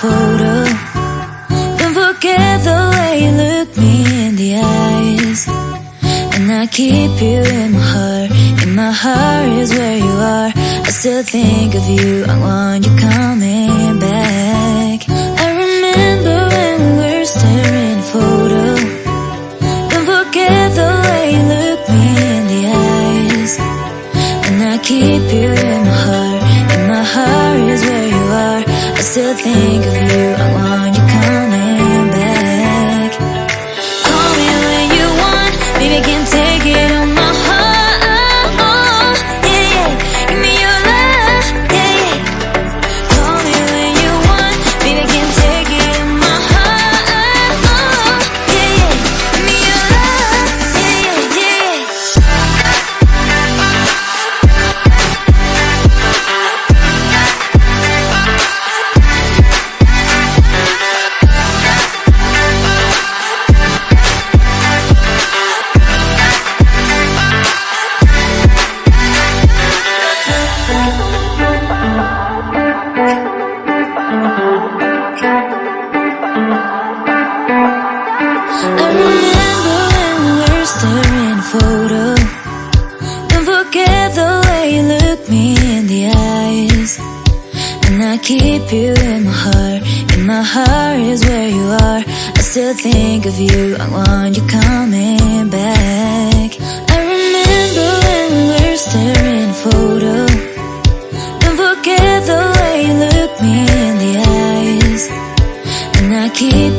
photo. Don't forget the way you look me in the eyes. And I keep you in my heart. In my heart is where you are. I still think of you. I want you coming back. I remember when we were staring at a photo. Don't forget the way you look me in the eyes. And I keep you in my heart. In my heart is where you are. I still think of you. I want you coming back. Call me when you want. Baby, I can't take it on my heart. Yeah, yeah. Give me your love. Yeah, yeah. Call me when you want. Baby, I can't take it on my heart. Yeah, yeah. Give me your love. Yeah, yeah, yeah. I remember when we were staring at a photo. Don't forget the way you look me in the eyes. And I keep you in my heart. In my heart is where you are. I still think of you. I want you coming back. I remember when we were staring at a photo. Don't forget the way you look me in the eyes. And I keep